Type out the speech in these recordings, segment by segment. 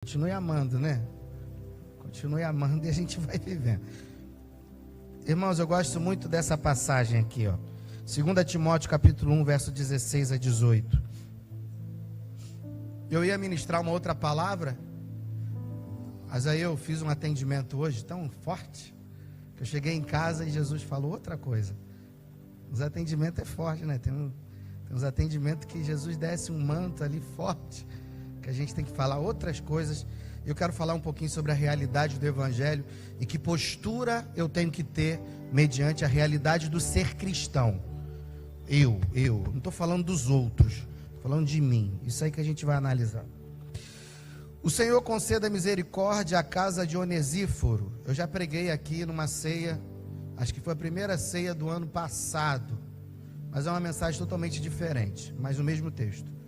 Continue amando, né? Continue amando e a gente vai vivendo. Irmãos, eu gosto muito dessa passagem aqui, ó. 2 Timóteo capítulo 1, verso 16 a 18. Eu ia ministrar uma outra palavra, mas aí eu fiz um atendimento hoje tão forte, que eu cheguei em casa e Jesus falou outra coisa. Os atendimentos é forte, né? Tem uns atendimentos que Jesus desce um manto ali forte, que a gente tem que falar outras coisas. Eu quero falar um pouquinho sobre a realidade do Evangelho e que postura eu tenho que ter mediante a realidade do ser cristão. Eu não estou falando dos outros, estou falando de mim. Isso aí que a gente vai analisar. O Senhor conceda misericórdia à casa de Onesíforo. Eu já preguei aqui numa ceia, acho que foi a primeira ceia do ano passado, mas é uma mensagem totalmente diferente, mas o mesmo texto.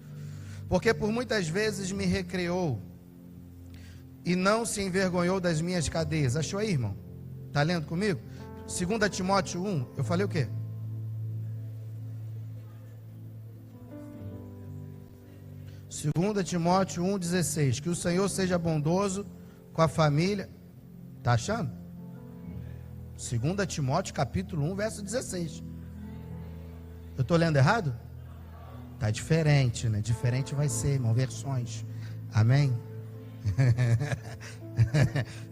Porque por muitas vezes me recreou e não se envergonhou das minhas cadeias. Achou aí, irmão? Está lendo comigo? 2 Timóteo 1, eu falei o quê? Segunda Timóteo 1,16. Que o Senhor seja bondoso com a família. Está achando? 2 Timóteo capítulo 1, verso 16. Eu estou lendo errado? Está diferente, né? Diferente vai ser, irmão. Versões. Amém?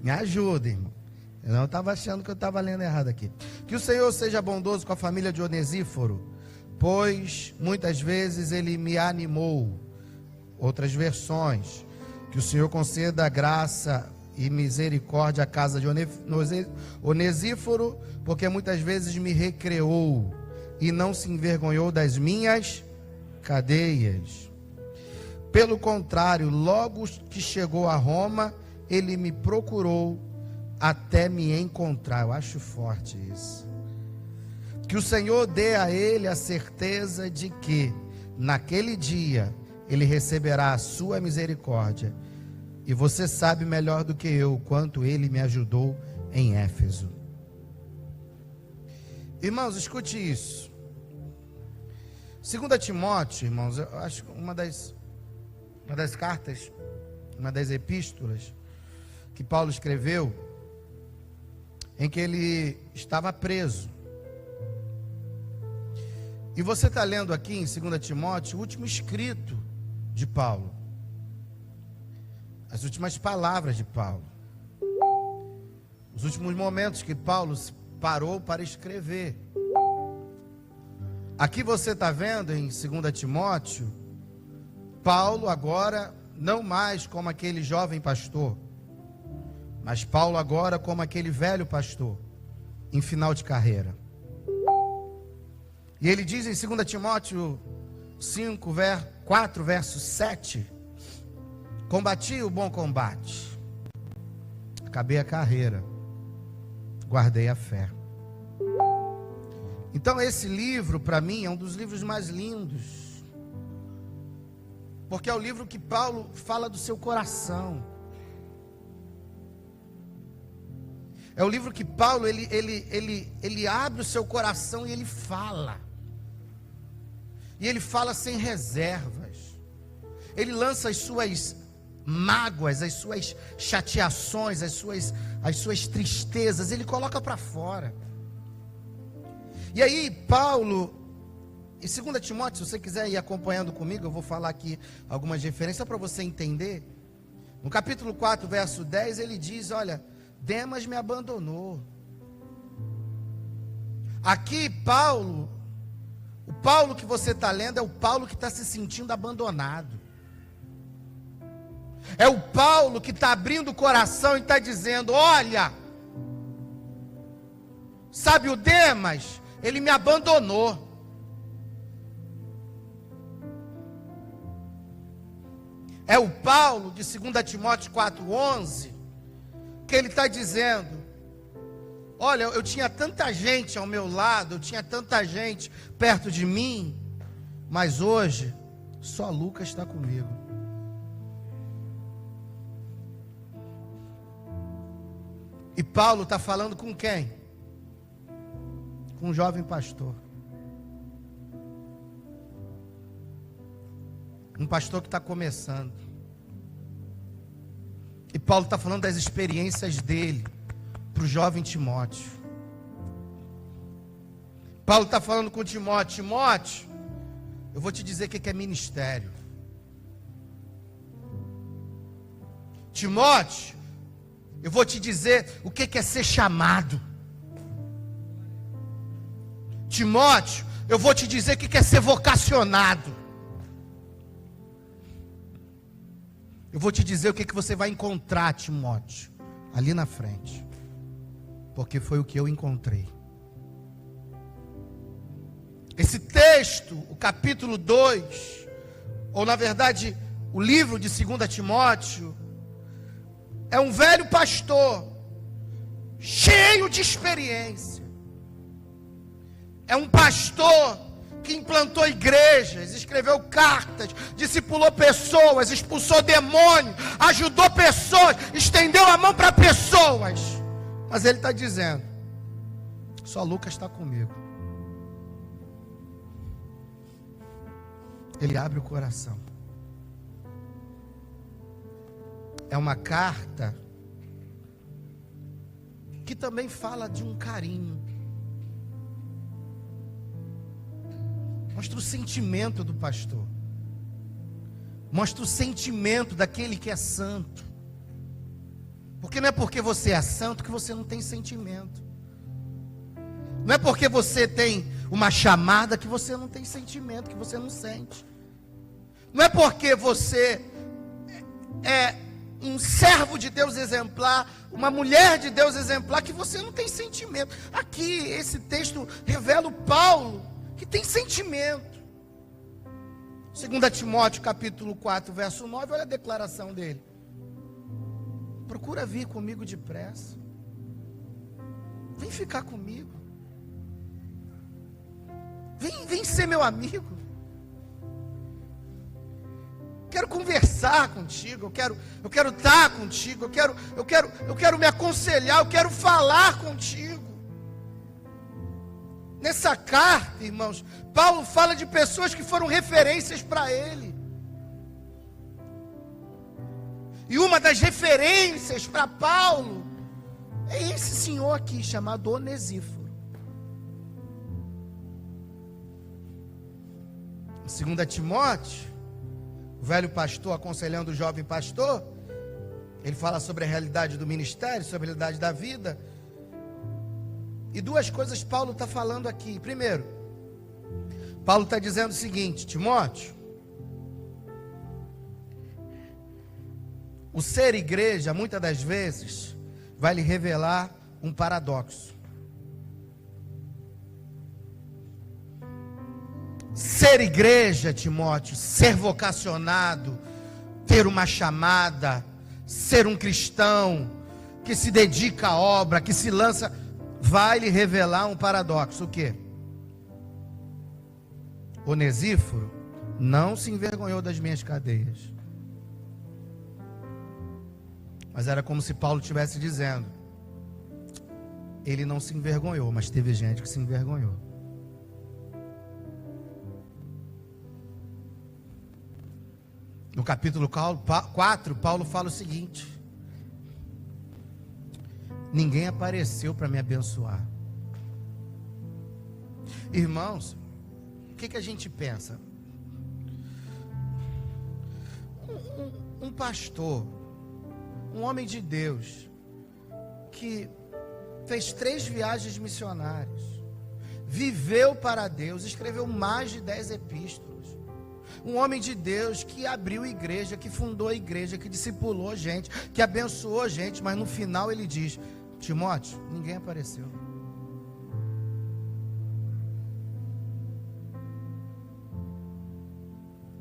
Me ajuda, irmão. Eu não estava achando que eu estava lendo errado aqui. Que o Senhor seja bondoso com a família de Onesíforo, pois muitas vezes ele me animou. Outras versões. Que o Senhor conceda graça e misericórdia à casa de Onesíforo, porque muitas vezes me recreou e não se envergonhou das minhas cadeias. Pelo contrário, logo que chegou a Roma, ele me procurou até me encontrar. Eu acho forte isso. Que o Senhor dê a ele a certeza de que naquele dia ele receberá a sua misericórdia. E você sabe melhor do que eu quanto ele me ajudou em Éfeso. Irmãos, escute isso. 2 Timóteo, irmãos, eu acho que uma das cartas, uma das epístolas que Paulo escreveu, em que ele estava preso. E você está lendo aqui em 2 Timóteo o último escrito de Paulo, as últimas palavras de Paulo, os últimos momentos que Paulo parou para escrever. Aqui você está vendo em 2 Timóteo, Paulo agora não mais como aquele jovem pastor, mas Paulo agora como aquele velho pastor, em final de carreira. E ele diz em 2 Timóteo 4, verso 7, combati o bom combate, acabei a carreira, guardei a fé. Então esse livro para mim é um dos livros mais lindos, porque é o livro que Paulo fala do seu coração. É o livro que Paulo ele abre o seu coração e ele fala. E ele fala sem reservas. Ele lança as suas mágoas, as suas chateações, as suas tristezas, ele coloca para fora. E aí Paulo, em 2 Timóteo, se você quiser ir acompanhando comigo, eu vou falar aqui algumas referências para você entender. No capítulo 4, verso 10, ele diz, olha, Demas me abandonou. Aqui Paulo, o Paulo que você está lendo é o Paulo que está se sentindo abandonado. É o Paulo que está abrindo o coração e está dizendo, olha, sabe o Demas? Ele me abandonou. É o Paulo de 2 Timóteo 4,11, que ele está dizendo, olha, eu tinha tanta gente ao meu lado, eu tinha tanta gente perto de mim, mas hoje só Lucas está comigo. E Paulo está falando com quem? Com um jovem pastor. Um pastor que está começando. Paulo está falando das experiências dele para o jovem Timóteo. Paulo está falando com Timóteo: Timóteo, eu vou te dizer o que é ministério. Timóteo, eu vou te dizer o que é ser chamado. Timóteo, eu vou te dizer o que é ser vocacionado. Eu vou te dizer o que você vai encontrar, Timóteo, ali na frente. Porque foi o que eu encontrei. Esse texto, o capítulo 2, ou na verdade, o livro de 2 Timóteo, é um velho pastor, cheio de experiência. É um pastor que implantou igrejas, escreveu cartas, discipulou pessoas, expulsou demônio, ajudou pessoas, estendeu a mão para pessoas. Mas ele está dizendo: só Lucas está comigo. Ele abre o coração. É uma carta que também fala de um carinho. Mostra o sentimento do pastor. Mostra o sentimento daquele que é santo. Porque não é porque você é santo que você não tem sentimento. Não é porque você tem uma chamada que você não tem sentimento, que você não sente. Não é porque você é um servo de Deus exemplar, uma mulher de Deus exemplar, que você não tem sentimento. Aqui, esse texto revela o Paulo, que tem sentimento. 2 Timóteo capítulo 4, verso 9, olha a declaração dele: procura vir comigo depressa. Vem ficar comigo. Vem ser meu amigo. Quero conversar contigo, eu quero estar contigo, eu quero me aconselhar, eu quero falar contigo. Nessa carta, irmãos, Paulo fala de pessoas que foram referências para ele. E uma das referências para Paulo é esse senhor aqui, chamado Onesíforo. 2 Timóteo, o velho pastor aconselhando o jovem pastor, ele fala sobre a realidade do ministério, sobre a realidade da vida. E duas coisas Paulo está falando aqui. Primeiro, Paulo está dizendo o seguinte: Timóteo, o ser igreja, muitas das vezes, vai lhe revelar um paradoxo. Ser igreja, Timóteo, ser vocacionado, ter uma chamada, ser um cristão que se dedica à obra, que se lança, vai lhe revelar um paradoxo. O quê? Onesíforo não se envergonhou das minhas cadeias. Mas era como se Paulo estivesse dizendo: ele não se envergonhou, mas teve gente que se envergonhou. No capítulo 4, Paulo fala o seguinte: ninguém apareceu para me abençoar. Irmãos, o que a gente pensa? Um pastor, um homem de Deus, que fez 3 viagens missionárias, viveu para Deus, escreveu mais de 10 epístolas. Um homem de Deus que abriu igreja, que fundou a igreja, que discipulou gente, que abençoou gente, mas no final ele diz: Timóteo, ninguém apareceu.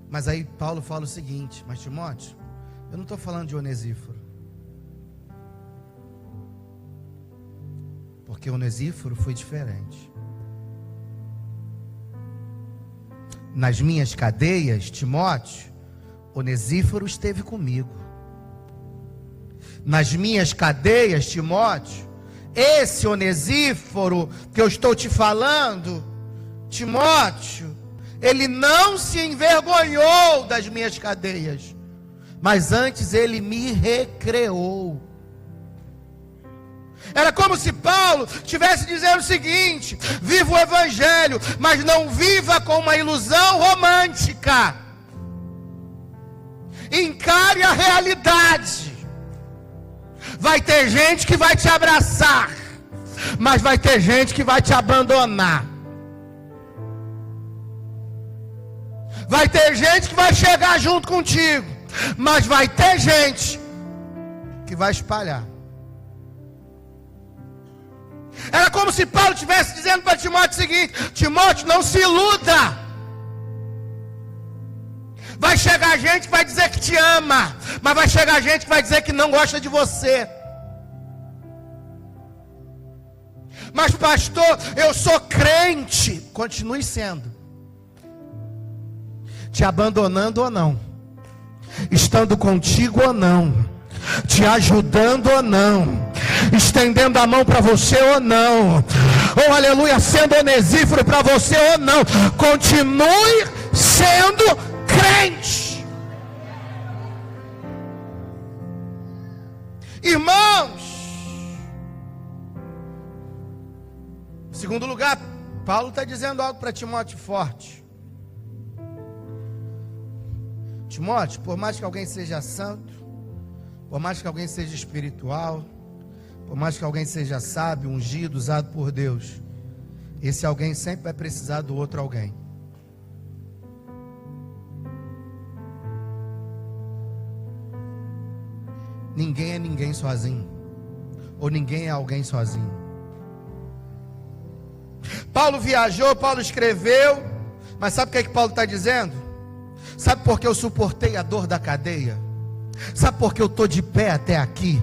Mas aí Paulo fala o seguinte: mas Timóteo, eu não estou falando de Onesíforo, porque Onesíforo foi diferente. Nas minhas cadeias, Timóteo, Onesíforo esteve comigo. Nas minhas cadeias, Timóteo, esse Onesíforo que eu estou te falando, Timóteo, ele não se envergonhou das minhas cadeias, mas antes ele me recreou. Era como se Paulo estivesse dizendo o seguinte: viva o evangelho, mas não viva com uma ilusão romântica. Encare a realidade. Vai ter gente que vai te abraçar, mas vai ter gente que vai te abandonar. Vai ter gente que vai chegar junto contigo, mas vai ter gente que vai espalhar. Era como se Paulo estivesse dizendo para Timóteo o seguinte: Timóteo, não se iluda. Vai chegar gente que vai dizer que te ama, mas vai chegar gente que vai dizer que não gosta de você. Mas pastor, eu sou crente. Continue sendo. Te abandonando ou não, estando contigo ou não, te ajudando ou não, estendendo a mão para você ou não, ou aleluia, sendo onesíforo para você ou não, continue sendo crente. Irmãos, em segundo lugar, Paulo está dizendo algo para Timóteo forte. Timóteo, por mais que alguém seja santo, por mais que alguém seja espiritual, por mais que alguém seja sábio, ungido, usado por Deus, esse alguém sempre vai precisar do outro alguém. Ninguém é ninguém sozinho, ou ninguém é alguém sozinho. Paulo viajou, Paulo escreveu, mas sabe o que é que Paulo está dizendo? Sabe por que eu suportei a dor da cadeia? Sabe por que eu estou de pé até aqui?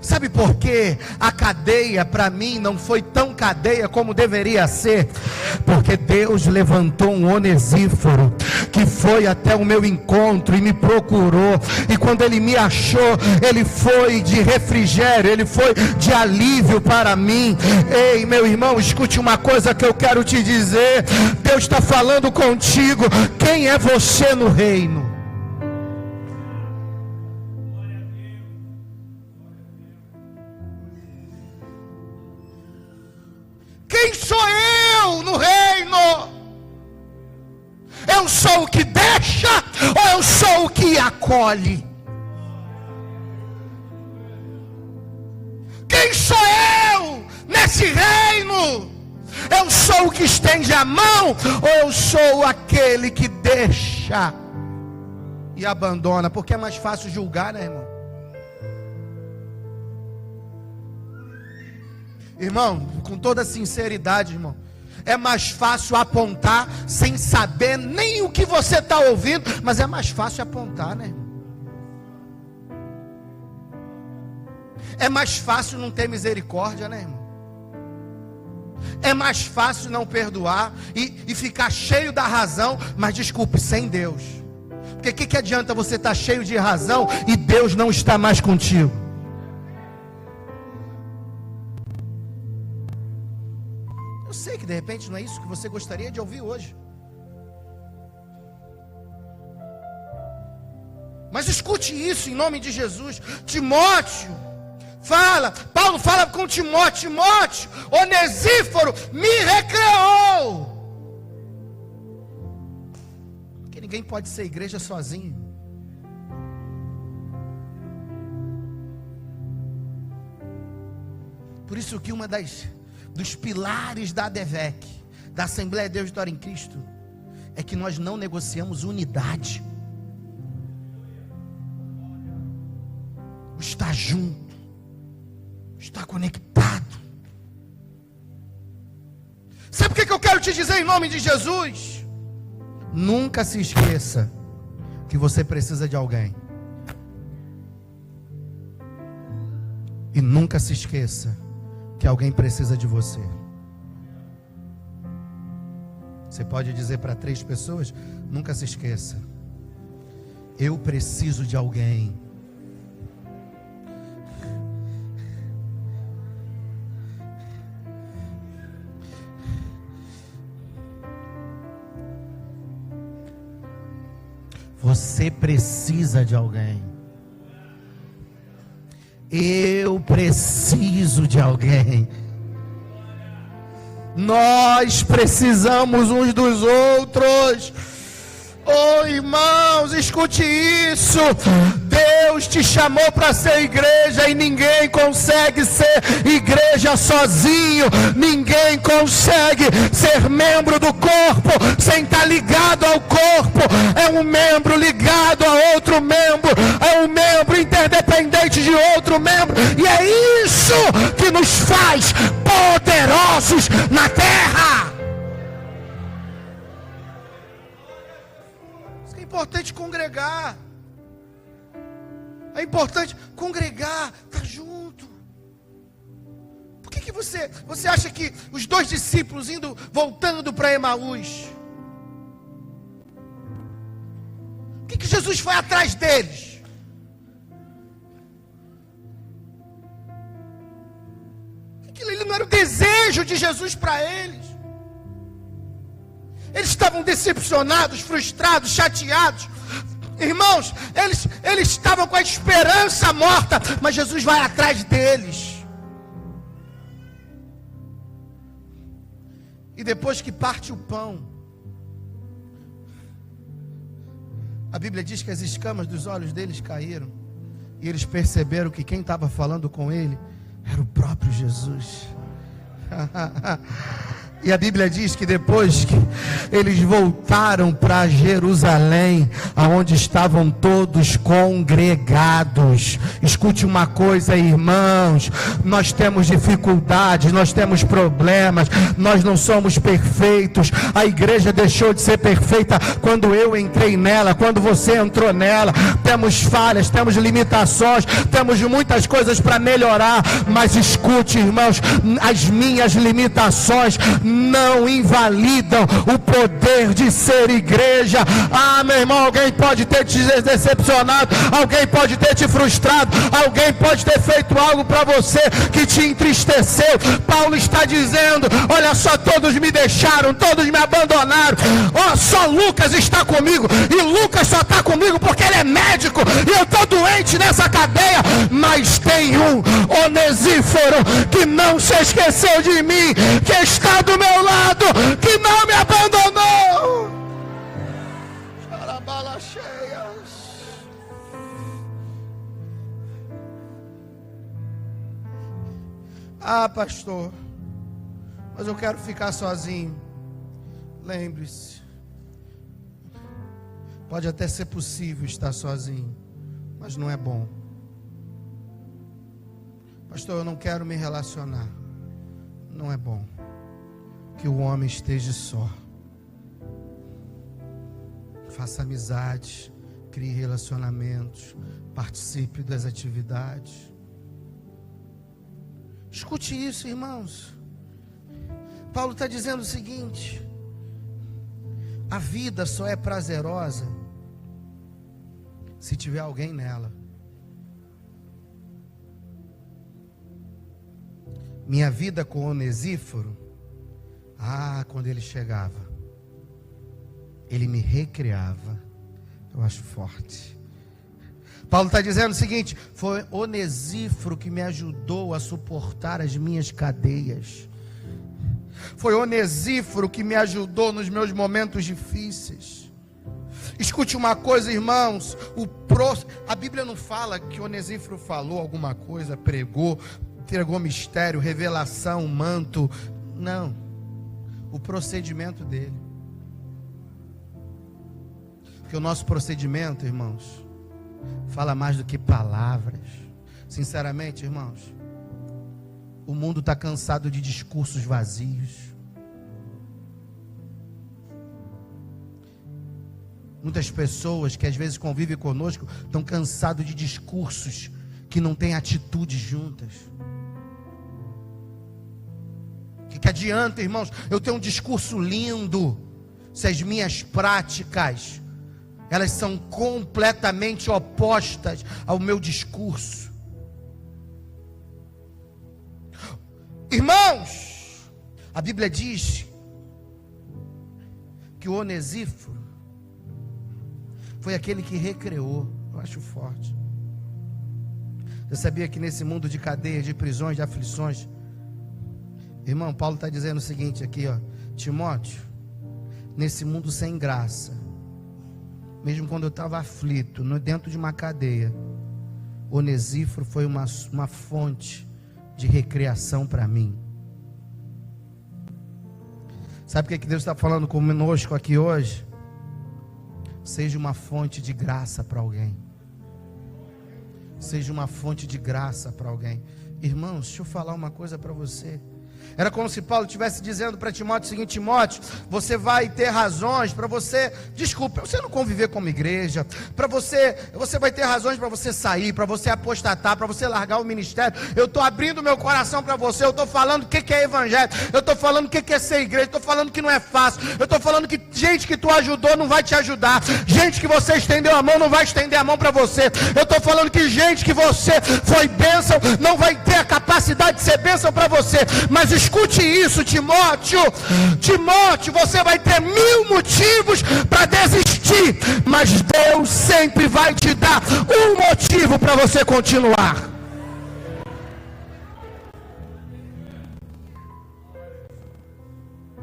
Sabe por que a cadeia para mim não foi tão cadeia como deveria ser? Porque Deus levantou um onesíforo que foi até o meu encontro e me procurou, e quando ele me achou, ele foi de refrigério, ele foi de alívio para mim. Ei, meu irmão, escute uma coisa que eu quero te dizer: Deus está falando contigo. Quem é você no reino? Quem sou eu no reino? Eu sou o que deixa ou eu sou o que acolhe? Quem sou eu nesse reino? Eu sou o que estende a mão ou eu sou aquele que deixa e abandona? Porque é mais fácil julgar, né, irmão? Irmão, com toda sinceridade, irmão, é mais fácil apontar sem saber nem o que você está ouvindo, mas é mais fácil apontar, né, irmão? É mais fácil não ter misericórdia, né, irmão? É mais fácil não perdoar e ficar cheio da razão, mas desculpe, sem Deus. Porque que adianta você estar cheio de razão e Deus não está mais contigo? Eu sei que de repente não é isso que você gostaria de ouvir hoje, mas escute isso em nome de Jesus. Timóteo fala, Paulo fala com Timóteo: Timóteo, Onesíforo me recreou. Porque ninguém pode ser igreja sozinho. Por isso que uma dos pilares da ADVEC, da Assembleia de Deus Vitória em Cristo, é que nós não negociamos unidade. Estar junto, estar conectado. Sabe o que eu quero te dizer em nome de Jesus? Nunca se esqueça que você precisa de alguém. E nunca se esqueça que alguém precisa de você. Você pode dizer para 3 pessoas: nunca se esqueça, eu preciso de alguém. Você precisa de alguém. Eu preciso de alguém. Nós precisamos uns dos outros. Oh, irmãos, escute isso. Deus te chamou para ser igreja e ninguém consegue ser igreja sozinho. Ninguém consegue ser membro do corpo sem estar ligado ao corpo. É um membro ligado a outro membro. É um membro interdependente de outro membro. E é isso que nos faz poderosos na terra. É importante congregar. É importante congregar, estar junto. Por que você acha que os dois discípulos voltando para Emaús, por que Jesus foi atrás deles? Aquilo não era o desejo de Jesus para eles. Eles estavam decepcionados, frustrados, chateados. Irmãos, eles estavam com a esperança morta, mas Jesus vai atrás deles. E depois que parte o pão, a Bíblia diz que as escamas dos olhos deles caíram. E eles perceberam que quem estava falando com ele era o próprio Jesus. E a Bíblia diz que depois que eles voltaram para Jerusalém, aonde estavam todos congregados. Escute uma coisa, irmãos, nós temos dificuldades, nós temos problemas, nós não somos perfeitos. A igreja deixou de ser perfeita quando eu entrei nela, quando você entrou nela. Temos falhas, temos limitações, temos muitas coisas para melhorar, mas escute, irmãos, as minhas limitações não invalidam o poder de ser igreja. Ah, meu irmão, alguém pode ter te decepcionado, alguém pode ter te frustrado, alguém pode ter feito algo para você que te entristeceu. Paulo está dizendo: olha só, todos me deixaram, todos me abandonaram. Oh, só Lucas está comigo, e Lucas só está comigo porque ele é médico e eu estou doente nessa cadeia. Mas tem um Onesíforo que não se esqueceu de mim, que está do meu lado, que não me abandonou. Charabalas cheias. Ah, pastor, mas eu quero ficar sozinho. Lembre-se, pode até ser possível estar sozinho, mas não é bom. Pastor, eu não quero me relacionar. Não é bom que o homem esteja só. Faça amizades, crie relacionamentos, participe das atividades. Escute isso, irmãos. Paulo está dizendo o seguinte: a vida só é prazerosa se tiver alguém nela. Minha vida com Onesíforo, quando ele chegava, ele me recriava. Eu acho forte. Paulo está dizendo o seguinte: foi Onesíforo que me ajudou a suportar as minhas cadeias. Foi Onesíforo que me ajudou nos meus momentos difíceis. Escute uma coisa, irmãos, a Bíblia não fala que Onesíforo falou alguma coisa, pregou, entregou mistério, revelação, manto. Não. O procedimento dele. Porque o nosso procedimento, irmãos, fala mais do que palavras. Sinceramente, irmãos, o mundo está cansado de discursos vazios. Muitas pessoas que às vezes convivem conosco estão cansados de discursos que não têm atitudes juntas. Que adianta, irmãos, eu ter um discurso lindo se as minhas práticas elas são completamente opostas ao meu discurso? Irmãos, a Bíblia diz que o Onesíforo foi aquele que recreou. Eu acho forte. Você sabia que nesse mundo de cadeias, de prisões, de aflições, irmão, Paulo está dizendo o seguinte aqui, ó: Timóteo, nesse mundo sem graça, mesmo quando eu estava aflito, dentro de uma cadeia, Onesíforo foi uma fonte de recreação para mim. Sabe o que Deus está falando conosco aqui hoje? Seja uma fonte de graça para alguém. Seja uma fonte de graça para alguém. Irmãos, deixa eu falar uma coisa para você. Era como se Paulo estivesse dizendo para Timóteo o seguinte: Timóteo, você vai ter razões para você, desculpa, você não conviver como igreja, para você vai ter razões para você sair, para você apostatar, para você largar o ministério. Eu estou abrindo meu coração para você, eu estou falando o que é evangelho, eu estou falando o que é ser igreja, estou falando que não é fácil, eu estou falando que gente que tu ajudou não vai te ajudar, gente que você estendeu a mão não vai estender a mão para você, eu estou falando que gente que você foi bênção não vai ter a capacidade de ser bênção para você. Mas escute isso, Timóteo, você vai ter 1000 motivos para desistir, mas Deus sempre vai te dar um motivo para você continuar.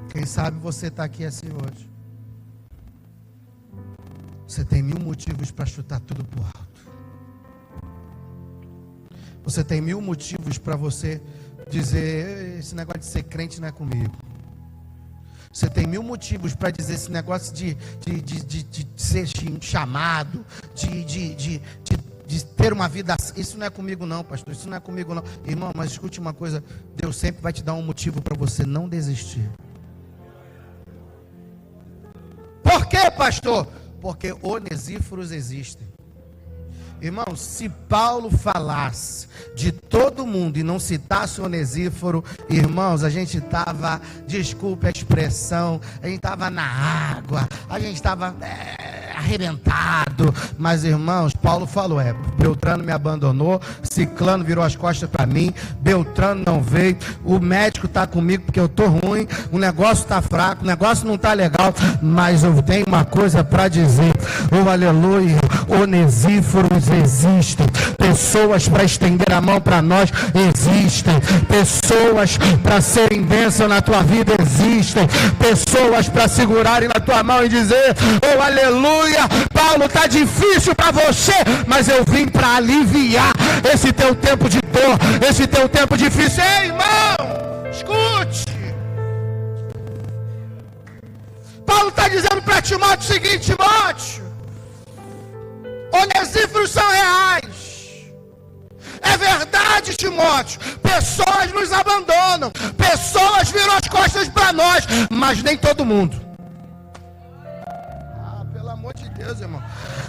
Quem sabe você está aqui assim hoje. Você tem 1000 motivos para chutar tudo pro alto. Você tem 1000 motivos para você dizer: esse negócio de ser crente não é comigo. Você tem 1000 motivos para dizer esse negócio de ser chamado, de ter uma vida, isso não é comigo não, pastor, isso não é comigo não. Irmão, mas escute uma coisa: Deus sempre vai te dar um motivo para você não desistir. Por quê, pastor? Porque onesíforos existem. Irmão, se Paulo falasse de todo mundo e não citasse Onesíforo, irmãos, a gente estava, desculpe a expressão, a gente estava na água, a gente estava arrebentado. Mas, irmãos, Paulo falou: Beltrano me abandonou, Ciclano virou as costas para mim, Beltrano não veio, o médico está comigo porque eu estou ruim, o negócio está fraco, o negócio não está legal, mas eu tenho uma coisa para dizer: oh, aleluia, Onesíforos existem, pessoas para estender a mão para nós existem, pessoas para serem bênção na tua vida existem, pessoas para segurarem na tua mão e dizer: oh, aleluia, Paulo, está difícil para você, mas eu vim para aliviar esse teu tempo de dor, esse teu tempo difícil. Ei, irmão, escute. Paulo está dizendo para Timóteo o seguinte: Timóteo, onesíforos são reais. É verdade, Timóteo, pessoas nos abandonam, pessoas viram as costas para nós, mas nem todo mundo. Pelo amor de Deus, irmão,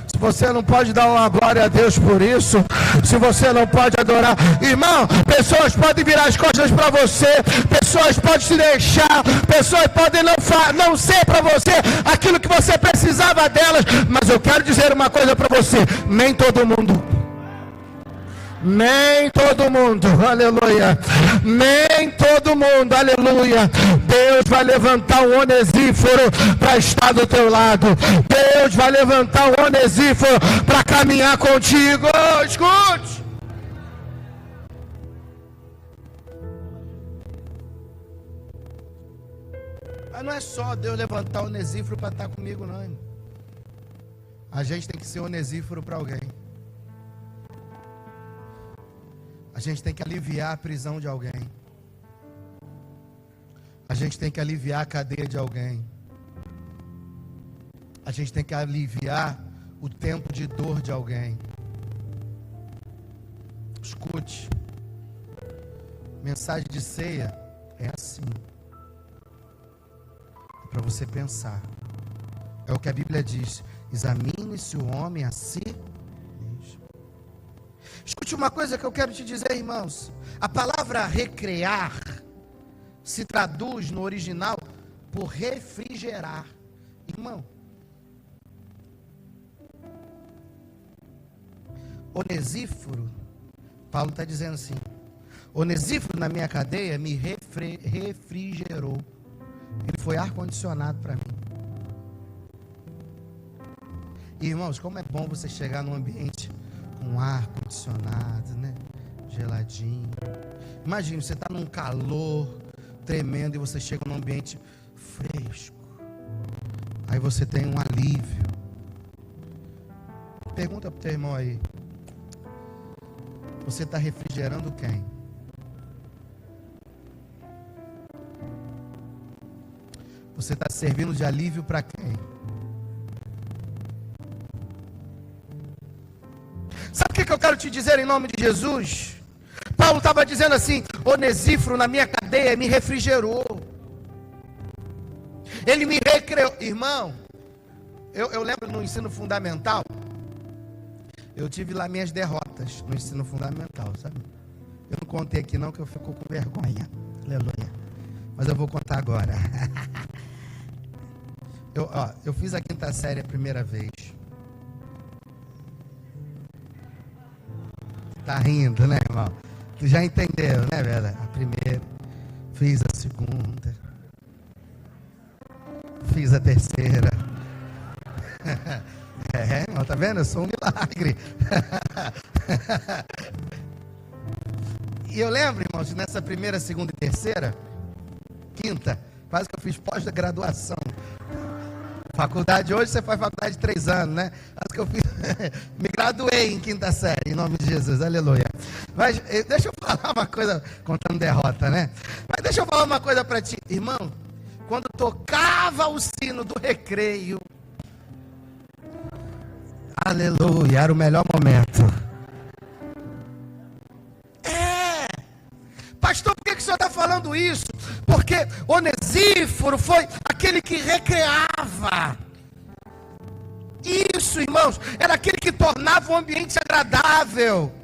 se você não pode dar uma glória a Deus por isso, se você não pode adorar, irmão, pessoas podem virar as costas para você, pessoas podem te deixar, pessoas podem não ser para você aquilo que você precisava delas, mas eu quero dizer uma coisa para você: nem todo mundo, aleluia, nem todo mundo, aleluia. Deus vai levantar um Onesíforo para estar do teu lado, Deus vai levantar um Onesíforo para caminhar contigo. Escute. Mas não é só Deus levantar o Onesíforo para estar comigo, não, irmão. A gente tem que ser Onesíforo para alguém. A gente tem que aliviar a prisão de alguém. A gente tem que aliviar a cadeia de alguém. A gente tem que aliviar o tempo de dor de alguém. Escute. Mensagem de ceia é assim. É para você pensar. É o que a Bíblia diz: examine-se o homem a si mesmo. Escute uma coisa que eu quero te dizer, irmãos. A palavra recrear se traduz no original por refrigerar. Irmão, Onesíforo, Paulo está dizendo assim: Onesíforo na minha cadeia me refrigerou. Ele foi ar-condicionado para mim. Irmãos, como é bom você chegar num ambiente com ar condicionado, né? Geladinho. Imagina, você está num calor tremendo e você chega num ambiente fresco. Aí você tem um alívio. Pergunta para o teu irmão aí. Você está refrigerando quem? Você está servindo de alívio para quem? Sabe o que eu quero te dizer em nome de Jesus? Paulo estava dizendo assim: Onesíforo na minha cadeia me refrigerou. Ele me recreou. Irmão, eu lembro no ensino fundamental, eu tive lá minhas derrotas no ensino fundamental, sabe? Eu não contei aqui não, que eu fico com vergonha. Aleluia. Mas eu vou contar agora. Eu fiz a 5ª série a primeira vez. Tá rindo, né, irmão? Tu já entendeu, né, velho? A primeira. Fiz a 2ª. Fiz a 3ª. Irmão, tá vendo? Eu sou um milagre. E eu lembro, irmãos, nessa 1ª, 2ª e 3ª, 5ª, quase que eu fiz pós-graduação. Faculdade hoje, você faz faculdade de 3 anos, né? Quase que eu fiz, me graduei em 5ª série, em nome de Jesus, aleluia. Mas deixa eu falar uma coisa, contando derrota, né? Mas deixa eu falar uma coisa para ti, irmão. Quando tocava o sino do recreio, aleluia, era o melhor momento. Pastor, por que o senhor está falando isso? Porque Onesíforo foi aquele que recreava. Isso, irmãos, era aquele que tornava o ambiente agradável.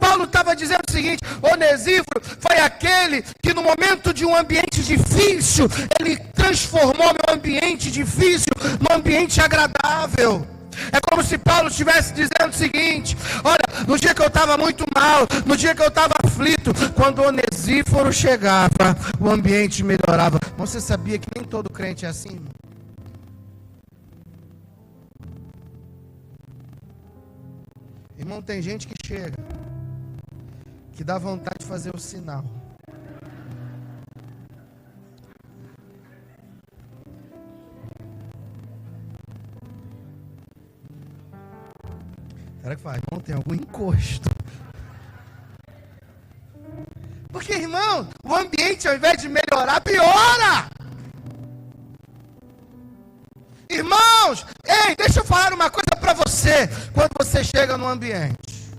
Paulo estava dizendo o seguinte: Onesíforo foi aquele que no momento de um ambiente difícil, ele transformou meu ambiente difícil num ambiente agradável. É como se Paulo estivesse dizendo o seguinte: olha, no dia que eu estava muito mal, no dia que eu estava aflito, quando Onesíforo chegava, o ambiente melhorava. Mas você sabia que nem todo crente é assim, irmão? Irmão, tem gente que chega, que dá vontade de fazer o sinal. Será que faz? Irmão, tem algum encosto? Porque, irmão, o ambiente, ao invés de melhorar, piora. Irmãos, ei, deixa eu falar uma coisa para você. Quando você chega no ambiente,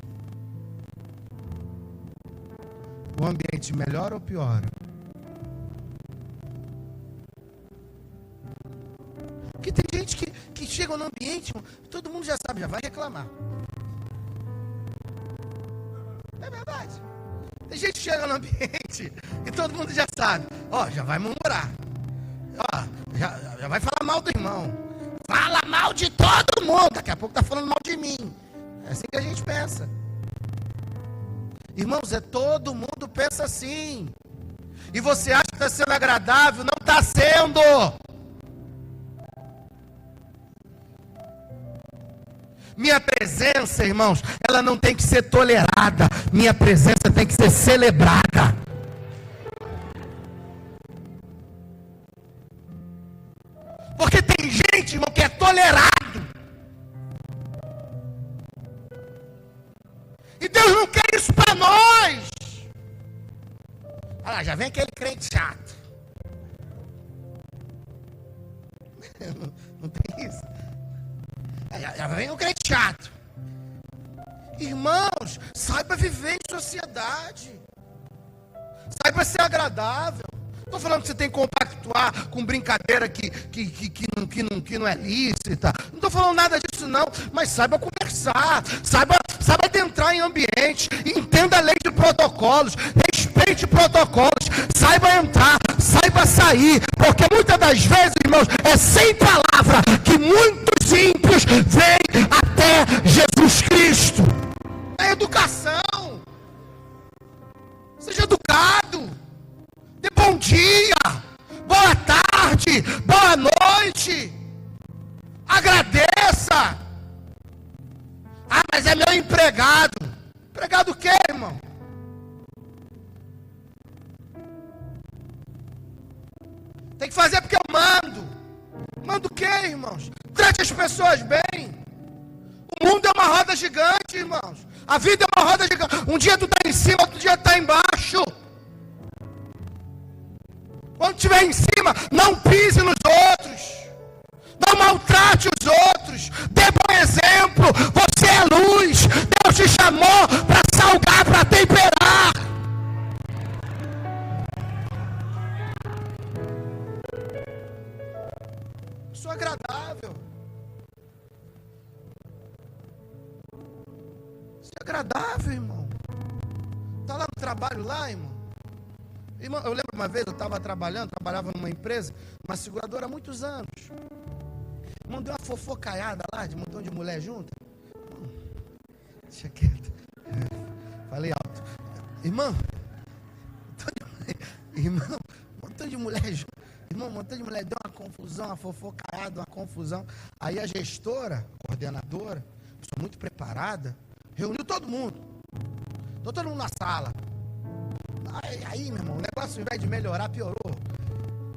o ambiente melhora ou piora? Porque tem gente que chega no ambiente, todo mundo já sabe, já vai reclamar. É verdade. Tem gente que chega no ambiente e todo mundo já sabe. Ó, já vai murmurar. Ó, já vai falar mal do irmão. Fala mal de todo mundo. Daqui a pouco tá falando mal de mim. É assim que a gente pensa. Irmãos, todo mundo pensa assim. E você acha que está sendo agradável? Não está sendo. Minha presença, irmãos, ela não tem que ser tolerada. Minha presença tem que ser celebrada. Porque tem gente, irmão, que é tolerado. E Deus não quer isso para nós. Olha lá, já vem aquele crente chato. Não tem isso. Já vem o crente chato. Irmãos, saiba viver em sociedade. Saiba ser agradável. Não estou falando que você tem que compactuar com brincadeira que não é lícita. Não estou falando nada disso não. Mas saiba conversar. Saiba adentrar em ambiente. Entenda a lei de protocolos. Respeite protocolos. Saiba entrar. Saiba sair. Porque muitas das vezes, irmãos, é sem palavra que muitos ímpios vêm até Jesus Cristo. É educação. Seja educado. Dê bom dia, boa tarde, boa noite. Agradeça. Mas é meu empregado. Empregado o quê, irmão? Tem que fazer porque eu mando. Mando o quê, irmãos? Trate as pessoas bem. O mundo é uma roda gigante, irmãos. A vida é uma roda gigante. Um dia tu está em cima, outro dia tu está embaixo. Quando estiver em cima, não pise nos outros. Não maltrate os outros. Dê bom exemplo. Você é luz. Deus te chamou para salgar, para temperar. Sou agradável. Sou agradável, irmão. Está lá no trabalho, lá, irmão. Irmão, eu lembro uma vez, eu estava trabalhava numa empresa, uma seguradora há muitos anos. Mandei uma fofocaiada lá, de um montão de mulher junto. Deixa quieto. Falei alto. Irmão, um montão de mulher junto. Irmão, um montão de mulher, deu uma confusão, uma fofocaiada, uma confusão. Aí a gestora, coordenadora, pessoa muito preparada, reuniu todo mundo. Todo mundo na sala. Aí, meu irmão, o negócio, ao invés de melhorar, piorou.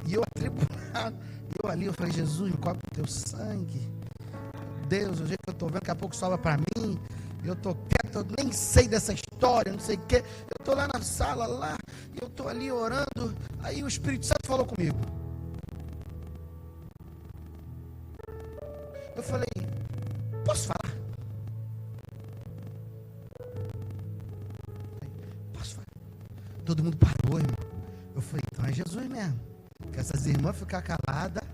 E eu atribulado, eu falei, Jesus, me cobre o teu sangue. Deus, o jeito que eu estou vendo, daqui a pouco sobra para mim. Eu estou quieto, eu nem sei dessa história, não sei o quê. Eu estou lá na sala, lá, e eu estou ali orando. Aí o Espírito Santo falou comigo. Eu falei, posso falar? Posso falar? Todo mundo parou, irmão. Eu falei, então é Jesus mesmo. Que essas irmãs ficam caladas.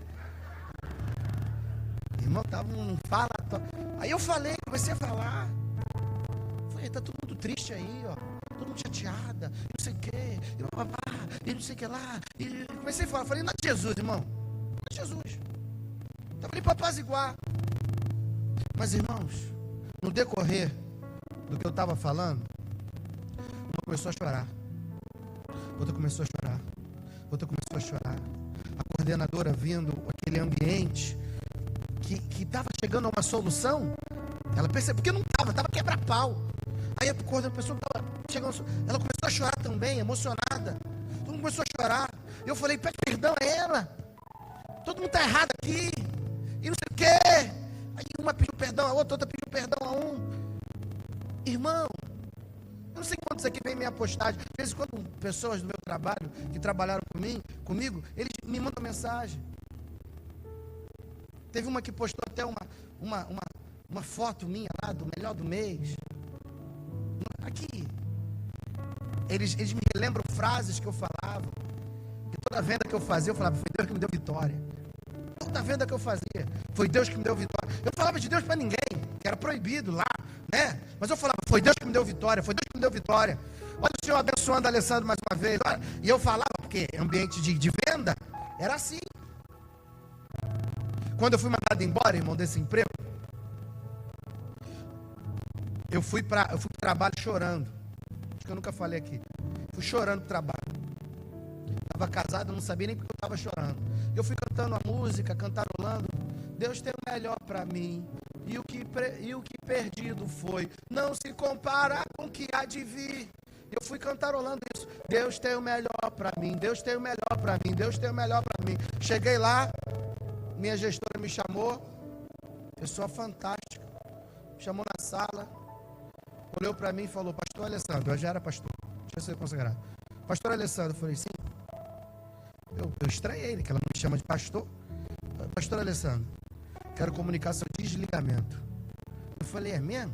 Irmão, não fala. Aí eu falei, comecei a falar. Falei, tá todo mundo triste aí, ó. Todo mundo chateada, não sei o quê, e não sei o que lá. E comecei a falar, falei, não é Jesus, irmão. Não é Jesus. Estava ali para apaziguar. Mas, irmãos, no decorrer do que eu estava falando, uma começou a chorar. Outra começou a chorar. Outra começou a chorar. A coordenadora vindo, aquele ambiente que estava chegando a uma solução, ela percebeu, porque não estava quebra-pau. Aí a pessoa estava chegando, ela começou a chorar também, emocionada. Todo mundo começou a chorar. Eu falei, pede perdão a ela. Todo mundo está errado aqui. E não sei o quê. Aí uma pediu perdão a outra pediu perdão a um. Irmão, eu não sei quantos aqui vem minha postagem. Às vezes, quando pessoas do meu trabalho, que trabalharam comigo, eles me mandam mensagem. Teve uma que postou até uma foto minha lá, do melhor do mês. Aqui. Eles me relembram frases que eu falava. Que toda venda que eu fazia, eu falava, foi Deus que me deu vitória. Toda venda que eu fazia, foi Deus que me deu vitória. Eu falava de Deus para ninguém, que era proibido lá, né? Mas eu falava, foi Deus que me deu vitória, foi Deus que me deu vitória. Olha o Senhor abençoando a Alessandro mais uma vez. Olha. E eu falava, porque ambiente de venda era assim. Quando eu fui mandado embora, irmão, desse emprego, eu fui para o trabalho chorando. Acho que eu nunca falei aqui. Fui chorando para o trabalho. Estava casado, não sabia nem porque eu estava chorando. Eu fui cantando a música, cantarolando. Deus tem o melhor para mim. E o que perdido foi, não se compara com o que há de vir. Eu fui cantarolando isso. Deus tem o melhor para mim. Deus tem o melhor para mim. Deus tem o melhor para mim. Cheguei lá, minha gestora me chamou. Pessoa fantástica. Me chamou na sala. Olhou para mim e falou, pastor Alessandro, eu já era pastor, deixa eu ser consagrado. Pastor Alessandro, eu falei, sim. Eu estranhei, que ela me chama de pastor. Pastor Alessandro, quero comunicar seu desligamento. Eu falei, é mesmo?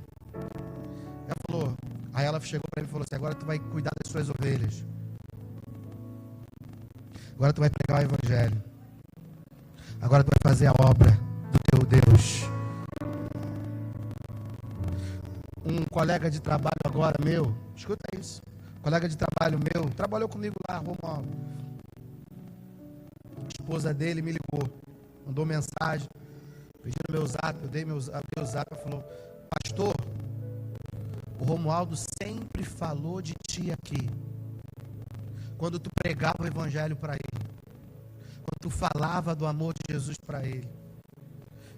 Ela falou, aí ela chegou para mim e falou assim, agora tu vai cuidar das suas ovelhas. Agora tu vai pregar o evangelho. Agora tu vai fazer a obra do teu Deus. Um colega de trabalho agora meu, escuta isso, colega de trabalho meu, trabalhou comigo lá, Romualdo. A esposa dele me ligou, mandou mensagem, pediu meu zap, eu dei meu zap, ela falou, pastor, o Romualdo sempre falou de ti aqui, quando tu pregava o evangelho para ele, quando tu falava do amor de Jesus para ele,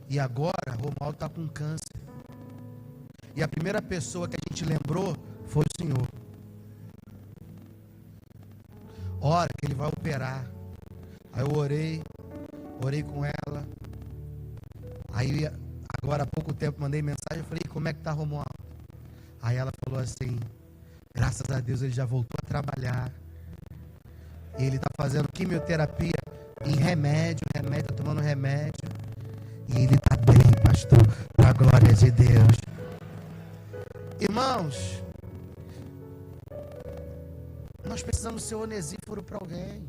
e agora Romualdo está com câncer. E a primeira pessoa que a gente lembrou foi o Senhor. Ora, que Ele vai operar. Aí eu orei com ela. Aí, agora há pouco tempo, mandei mensagem, eu falei, como é que tá Romualdo? Aí ela falou assim, graças a Deus ele já voltou a trabalhar. Ele está fazendo quimioterapia em remédio, tomando remédio. E ele está bem, pastor, para a glória de Deus. Irmãos, nós precisamos ser onesíforo para alguém.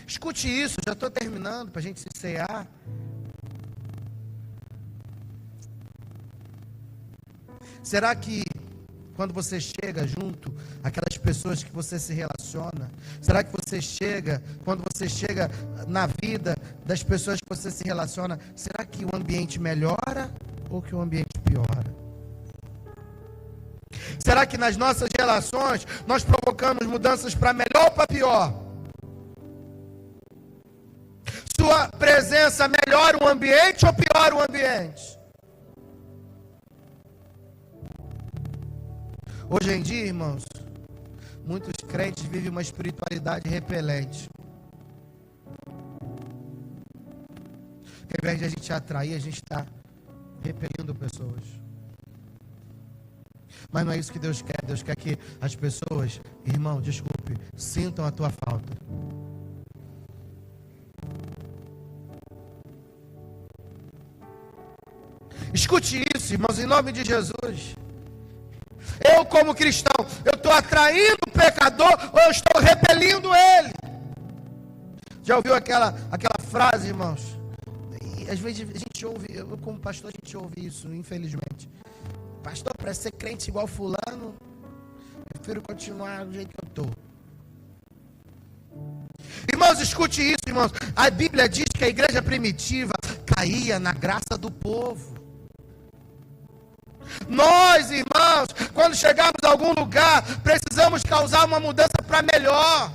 Escute isso, já estou terminando para a gente se cear. Será que quando você chega junto aquelas pessoas que você se relaciona, será que quando você chega na vida das pessoas que você se relaciona, será que o ambiente melhora ou que o ambiente piora? Será que nas nossas relações nós provocamos mudanças para melhor ou para pior? Sua presença melhora o ambiente ou piora o ambiente? Hoje em dia, irmãos, muitos crentes vivem uma espiritualidade repelente. Que ao invés de a gente atrair, a gente está repelindo pessoas. Mas não é isso que Deus quer. Deus quer que as pessoas, irmão, desculpe, sintam a tua falta. Escute isso, irmãos, em nome de Jesus. Eu, como cristão, eu estou atraindo o pecador ou eu estou repelindo ele? Já ouviu aquela frase, irmãos? E às vezes a gente ouve, eu como pastor, a gente ouve isso, infelizmente. Pastor, para ser crente igual fulano, eu prefiro continuar do jeito que eu estou. Irmãos, escute isso, irmãos. A Bíblia diz que a igreja primitiva caía na graça do povo. Nós, irmãos, quando chegarmos a algum lugar, precisamos causar uma mudança para melhor.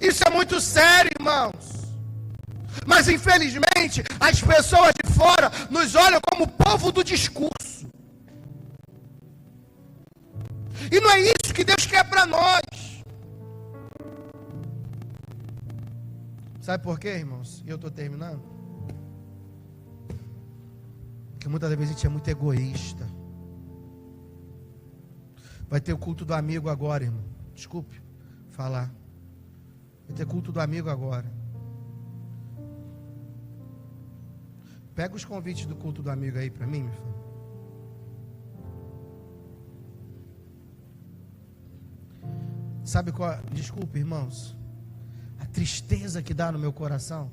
Isso é muito sério, irmãos. Mas infelizmente, as pessoas de fora nos olham como o povo do discurso. E não é isso que Deus quer para nós. Sabe por quê, irmãos? E eu estou terminando. Porque muitas vezes a gente é muito egoísta. Vai ter o culto do amigo agora, irmão. Desculpe falar. Vai ter culto do amigo agora. Pega os convites do culto do amigo aí para mim, meu filho. Sabe qual? Desculpe, irmãos. A tristeza que dá no meu coração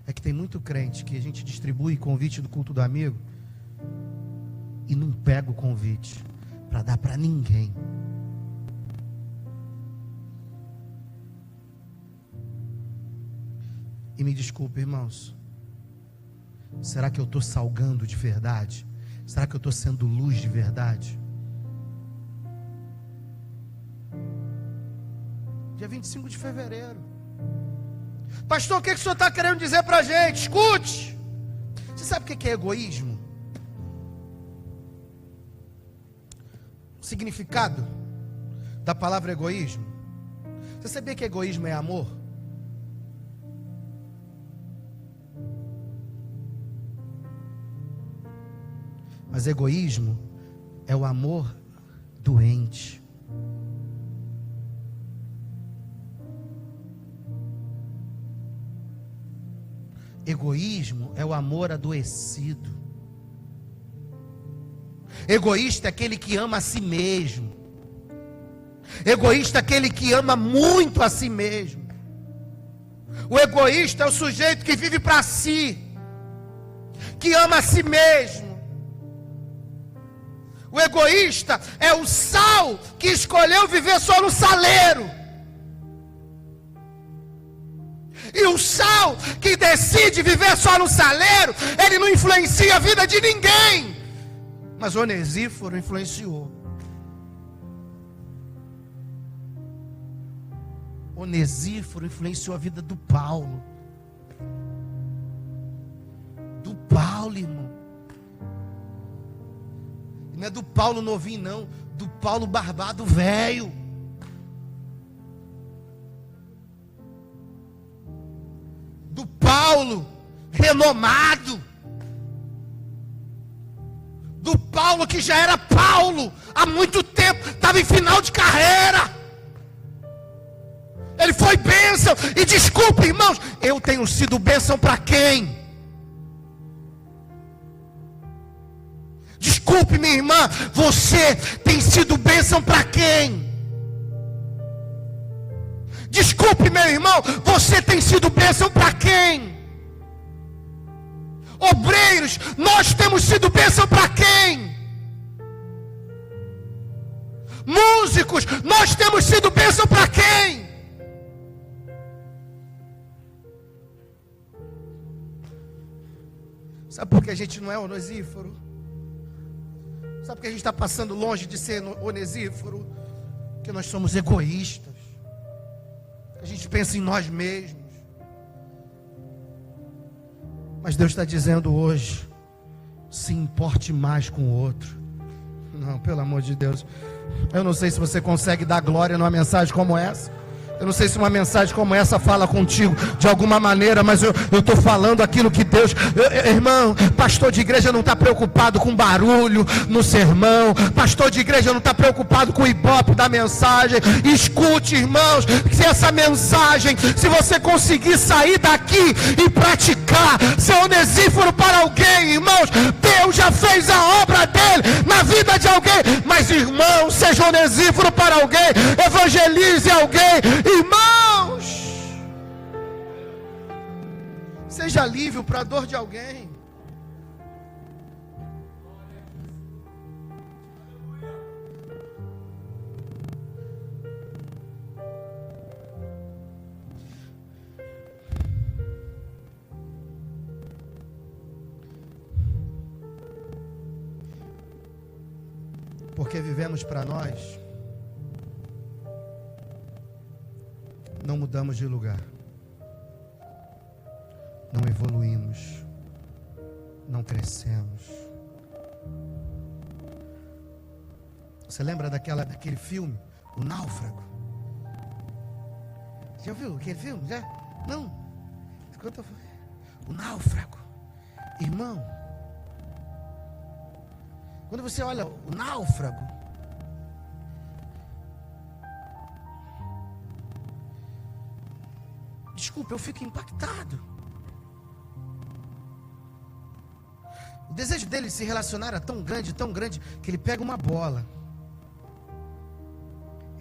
é que tem muito crente que a gente distribui convite do culto do amigo e não pega o convite para dar para ninguém. E me desculpe, irmãos. Será que eu estou salgando de verdade? Será que eu estou sendo luz de verdade? Dia 25 de fevereiro. Pastor, o que o senhor está querendo dizer para a gente? Escute. Você sabe o que é egoísmo? O significado da palavra egoísmo. Você sabia que egoísmo é amor? Mas egoísmo é o amor doente. Egoísmo é o amor adoecido. Egoísta é aquele que ama a si mesmo. Egoísta é aquele que ama muito a si mesmo. O egoísta é o sujeito que vive para si, que ama a si mesmo. O egoísta é o sal que escolheu viver só no saleiro. E o sal que decide viver só no saleiro, ele não influencia a vida de ninguém. Mas Onesíforo influenciou. Onesíforo influenciou a vida do Paulo. Do Paulo, irmão. E não é do Paulo novinho, não. Do Paulo barbado velho. Do Paulo renomado. Do Paulo que já era Paulo há muito tempo, estava em final de carreira. Ele foi bênção. E desculpe, irmãos, eu tenho sido bênção para quem? Desculpe, minha irmã, você tem sido bênção para quem? Desculpe, meu irmão, você tem sido bênção para quem? Obreiros, nós temos sido bênção para quem? Músicos, nós temos sido bênção para quem? Sabe por que a gente não é onesíforo? Sabe por que a gente está passando longe de ser onesíforo? Porque nós somos egoístas. A gente pensa em nós mesmos. Mas Deus está dizendo hoje: se importe mais com o outro. Não, pelo amor de Deus. Eu não sei se você consegue dar glória numa mensagem como essa. Eu não sei se uma mensagem como essa fala contigo de alguma maneira, mas eu estou falando aquilo que Deus... Irmão, pastor de igreja não está preocupado com barulho no sermão. Pastor de igreja não está preocupado com o ibope da mensagem. Escute, irmãos, se essa mensagem, se você conseguir sair daqui e praticar, ser onesíforo para alguém, irmãos, Deus já fez a obra dele na vida de alguém. Mas, irmão, seja onesíforo para alguém, evangelize alguém. Irmãos, seja alívio para a dor de alguém. Porque vivemos para nós, não mudamos de lugar, não evoluímos, não crescemos. Você lembra daquele filme, O Náufrago? Já viu aquele filme? Já? Não? O Náufrago. Irmão, quando você olha o náufrago, desculpa, eu fico impactado. O desejo dele de se relacionar era tão grande, que ele pega uma bola,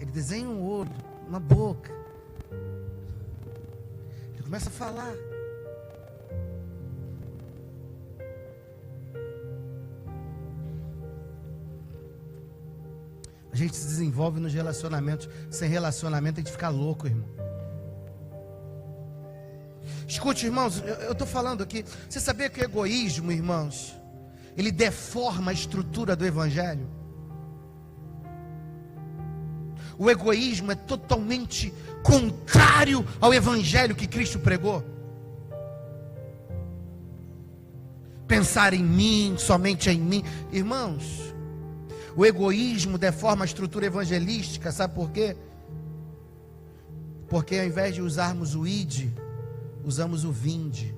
ele desenha um olho, uma boca, ele começa a falar. A gente se desenvolve nos relacionamentos. Sem relacionamento a gente fica louco, irmão. Escute, irmãos, eu estou falando aqui. Você sabia que o egoísmo, irmãos, ele deforma a estrutura do evangelho? O egoísmo é totalmente contrário ao evangelho que Cristo pregou. Pensar em mim, somente em mim. Irmãos, o egoísmo deforma a estrutura evangelística, sabe por quê? Porque ao invés de usarmos o id, usamos o vinde.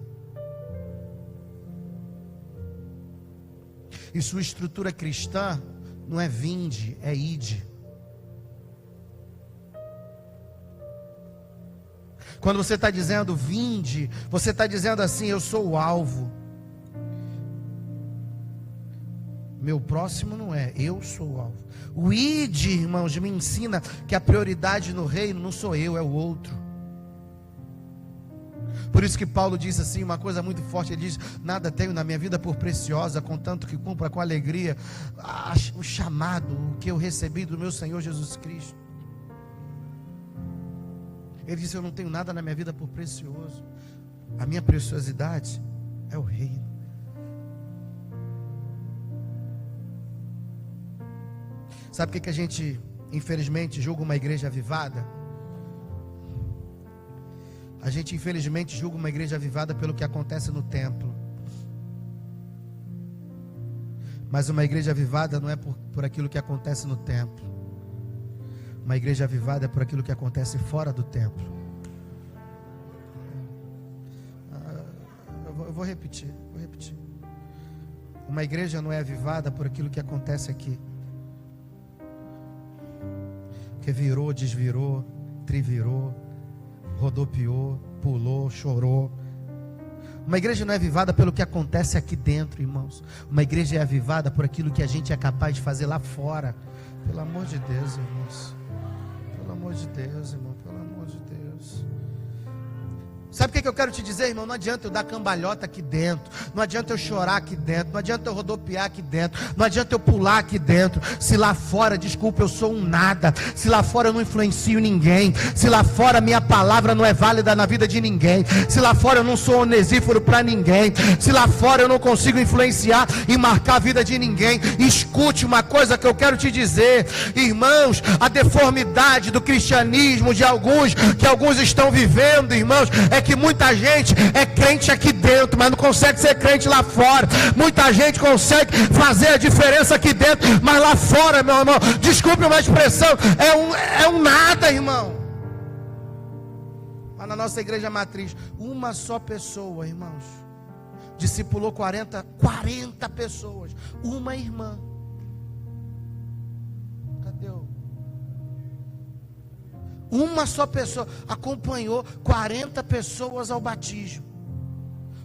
E sua estrutura cristã não é vinde, é id. Quando você está dizendo vinde, você está dizendo assim: eu sou o alvo. Meu próximo não é, eu sou o alvo. O id, irmãos, me ensina que a prioridade no reino não sou eu, é o outro. Por isso que Paulo diz assim, uma coisa muito forte. Ele diz: nada tenho na minha vida por preciosa, contanto que cumpra com alegria o chamado que eu recebi do meu Senhor Jesus Cristo. Ele diz: eu não tenho nada na minha vida por precioso. A minha preciosidade é o reino. Sabe o que a gente, infelizmente, julga uma igreja avivada? A gente infelizmente julga uma igreja avivada pelo que acontece no templo. Mas uma igreja avivada não é por aquilo que acontece no templo. Uma igreja avivada é por aquilo que acontece fora do templo. Eu vou repetir. Uma igreja não é avivada por aquilo que acontece aqui. Que virou, desvirou, trivirou, rodopiou, pulou, chorou. Uma igreja não é avivada pelo que acontece aqui dentro, irmãos. Uma igreja é avivada por aquilo que a gente é capaz de fazer lá fora. Pelo amor de Deus, irmãos. Pelo amor de Deus, irmão. Pelo amor de Deus. Sabe o que eu quero te dizer, irmão? Não adianta eu dar cambalhota aqui dentro. Não adianta eu chorar aqui dentro. Não adianta eu rodopiar aqui dentro. Não adianta eu pular aqui dentro. Se lá fora, desculpa, eu sou um nada. Se lá fora eu não influencio ninguém. Se lá fora minha palavra não é válida na vida de ninguém. Se lá fora eu não sou onesíforo para ninguém. Se lá fora eu não consigo influenciar e marcar a vida de ninguém. Escute uma coisa que eu quero te dizer, irmãos. A deformidade do cristianismo de alguns, que alguns estão vivendo, irmãos, é que muita gente é crente aqui dentro, mas não consegue ser crente lá fora. Muita gente consegue fazer a diferença aqui dentro, mas lá fora, meu irmão, desculpe uma expressão, é um nada, irmão. Mas na nossa igreja matriz, uma só pessoa, irmãos, discipulou 40 pessoas, uma irmã. Cadê o... Uma só pessoa acompanhou 40 pessoas ao batismo.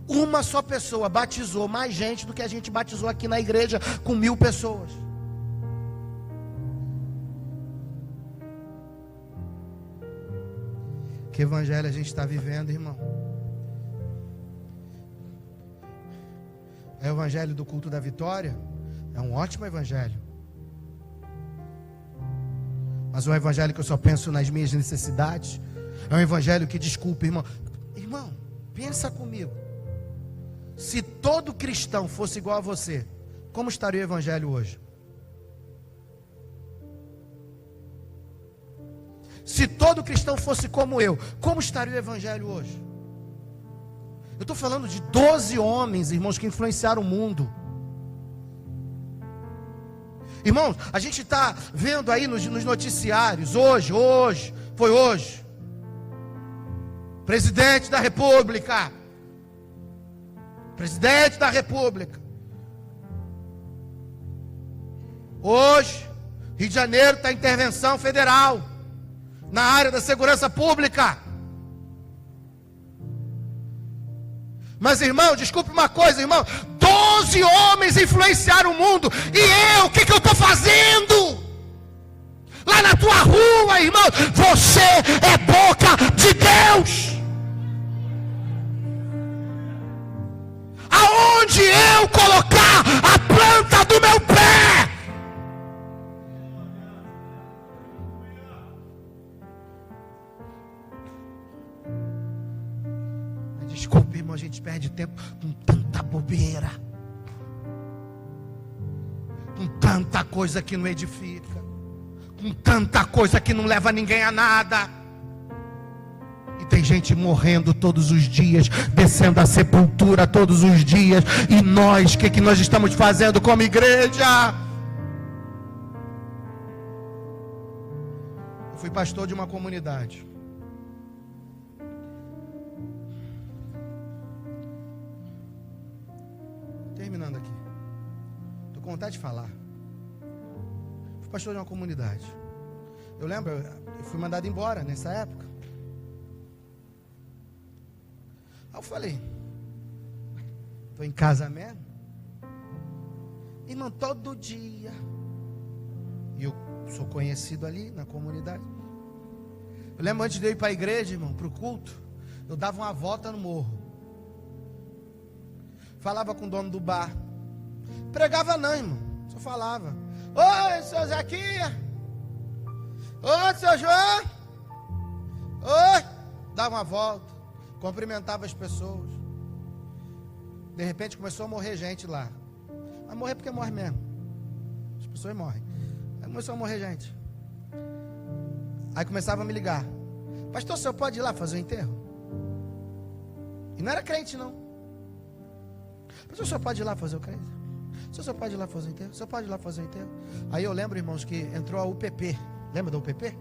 Uma só pessoa batizou mais gente do que a gente batizou aqui na igreja com 1000 pessoas. Que evangelho a gente está vivendo, irmão? É o evangelho do culto da vitória? É um ótimo evangelho. Mas é um evangelho que eu só penso nas minhas necessidades. É um evangelho que, desculpa, irmão. Irmão, pensa comigo. Se todo cristão fosse igual a você, como estaria o evangelho hoje? Se todo cristão fosse como eu, como estaria o evangelho hoje? Eu estou falando de 12 homens, irmãos, que influenciaram o mundo. Irmãos, a gente está vendo aí nos noticiários, foi hoje, presidente da República, hoje, Rio de Janeiro está em intervenção federal, na área da segurança pública. Mas, irmão, desculpe uma coisa, irmão, 12 homens influenciaram o mundo, e eu, o que eu estou fazendo? Lá na tua rua, irmão, você é boca de Deus. Aonde eu colocar a planta do meu pé, desculpe, irmão, a gente perde tempo com tanta bobeira, com tanta coisa que não edifica, com tanta coisa que não leva ninguém a nada. E tem gente morrendo todos os dias, descendo a sepultura todos os dias. E nós, o que nós estamos fazendo como igreja? Eu fui pastor de uma comunidade. Terminando aqui, estou com vontade de falar. Fui pastor de uma comunidade. Eu lembro, eu fui mandado embora nessa época. Aí eu falei, estou em casa mesmo? Irmão, todo dia. E eu sou conhecido ali na comunidade. Eu lembro, antes de eu ir para a igreja, irmão, para o culto, eu dava uma volta no morro. Falava com o dono do bar. Pregava não, irmão. Só falava. Oi, seu Zequinha. Oi, seu João. Oi. Dava uma volta. Cumprimentava as pessoas. De repente começou a morrer gente lá. Mas morrer porque morre mesmo. As pessoas morrem. Aí começou a morrer gente. Aí começava a me ligar. Pastor, o senhor pode ir lá fazer o enterro? E não era crente, não. Mas o senhor pode ir lá fazer o crente? O senhor pode ir lá fazer o enterro? O senhor pode ir lá fazer o enterro? Aí eu lembro, irmãos, que entrou a UPP. Lembra da UPP?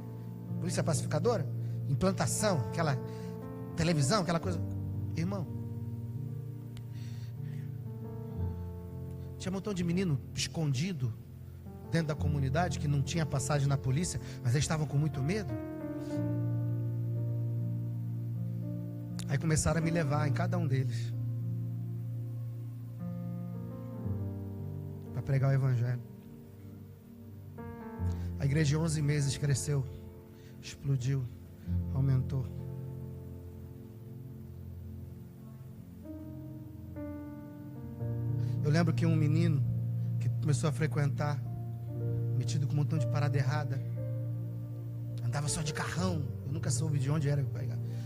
Polícia Pacificadora? Implantação, aquela televisão, aquela coisa. Irmão, tinha um montão de menino escondido dentro da comunidade, que não tinha passagem na polícia, mas eles estavam com muito medo. Aí começaram a me levar em cada um deles para pregar o evangelho. A igreja em 11 meses cresceu, explodiu, aumentou. Eu lembro que um menino que começou a frequentar, metido com um montão de parada errada, andava só de carrão, eu nunca soube de onde era.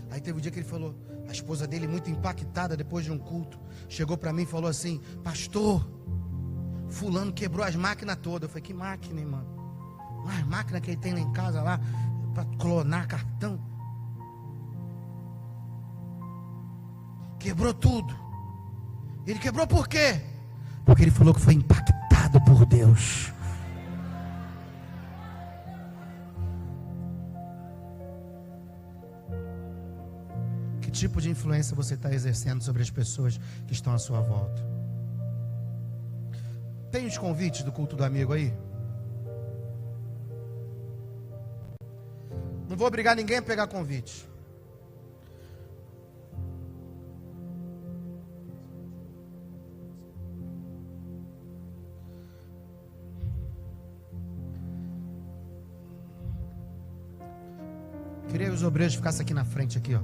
Aí teve um dia que ele falou, a esposa dele muito impactada depois de um culto, chegou para mim e falou assim: pastor, fulano quebrou as máquinas todas. Eu falei: que máquina, hein, mano? As máquinas que ele tem lá em casa lá, para clonar cartão. Quebrou tudo. Ele quebrou por quê? Porque ele falou que foi impactado por Deus. Que tipo de influência você está exercendo sobre as pessoas que estão à sua volta? Tem os convites do culto do amigo aí? Não vou obrigar ninguém a pegar convite. Queria que os obreiros ficassem aqui na frente, aqui, ó.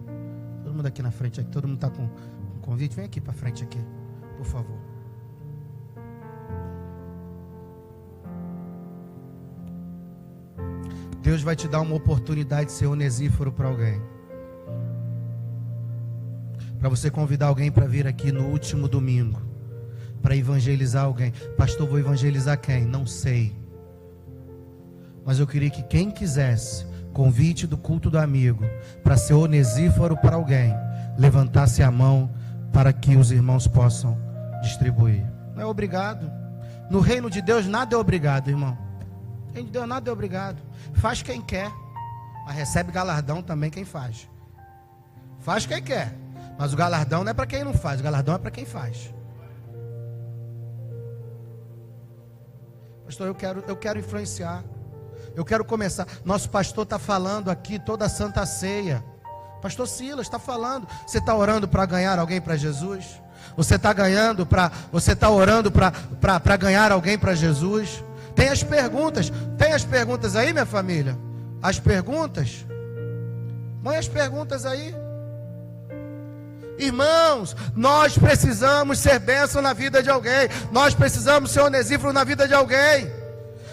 Todo mundo aqui na frente, aqui. Todo mundo está com convite. Vem aqui para frente, aqui, por favor. Deus vai te dar uma oportunidade de ser onesíforo para alguém. Para você convidar alguém para vir aqui no último domingo, para evangelizar alguém. Pastor, vou evangelizar quem? Não sei. Mas eu queria que quem quisesse convite do culto do amigo para ser onesíforo para alguém, levantasse a mão para que os irmãos possam distribuir. Não é obrigado. No reino de Deus nada é obrigado, irmão. No reino de Deus nada é obrigado. Faz quem quer, mas recebe galardão também quem faz. Faz quem quer, mas o galardão não é para quem não faz, o galardão é para quem faz. Pastor, eu quero influenciar. Eu quero começar. Nosso pastor está falando aqui toda a Santa Ceia. Pastor Silas está falando. Você está orando para ganhar alguém para Jesus? Você está orando para ganhar alguém para Jesus? Tem as perguntas. Tem as perguntas aí, minha família? As perguntas? Põe as perguntas aí. Irmãos, nós precisamos ser bênção na vida de alguém. Nós precisamos ser onesíforo na vida de alguém.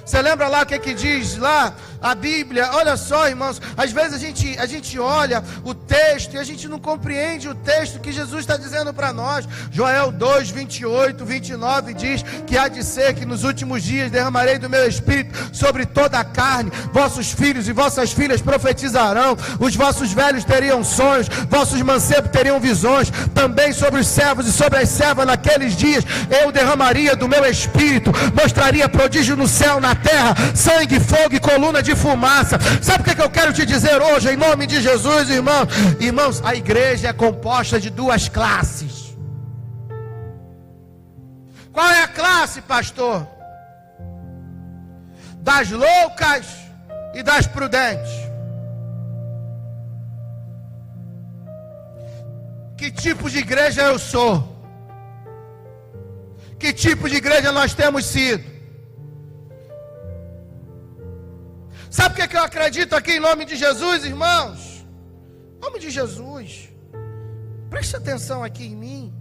Você lembra lá o que diz lá a Bíblia? Olha só, irmãos, às vezes a gente olha o texto e a gente não compreende o texto que Jesus está dizendo para nós. Joel 2, 28, 29 diz que há de ser que nos últimos dias derramarei do meu Espírito sobre toda a carne. Vossos filhos e vossas filhas profetizarão, os vossos velhos teriam sonhos, vossos mancebos teriam visões. Também sobre os servos e sobre as servas naqueles dias eu derramaria do meu Espírito, mostraria prodígio no céu, na terra, sangue, fogo e coluna de fumaça. Sabe o que eu quero te dizer hoje, em nome de Jesus, irmãos? Irmãos, a igreja é composta de duas classes. Qual é a classe, pastor? Das loucas e das prudentes. Que tipo de igreja eu sou? Que tipo de igreja nós temos sido? Sabe o que eu acredito aqui em nome de Jesus, irmãos? Em nome de Jesus. Preste atenção aqui em mim.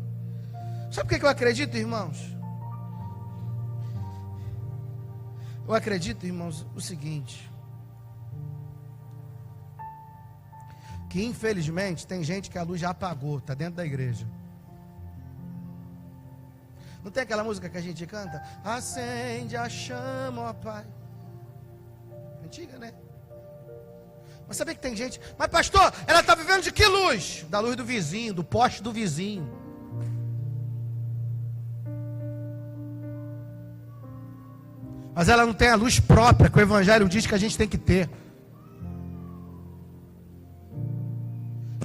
Sabe o que eu acredito, irmãos? Eu acredito, irmãos, o seguinte: que infelizmente tem gente que a luz já apagou, está dentro da igreja. Não tem aquela música que a gente canta? Acende a chama, ó Pai. Antiga, né? Mas sabia que tem gente, mas pastor, ela está vivendo de que luz? Da luz do vizinho, do poste do vizinho. Mas ela não tem a luz própria que o Evangelho diz que a gente tem que ter.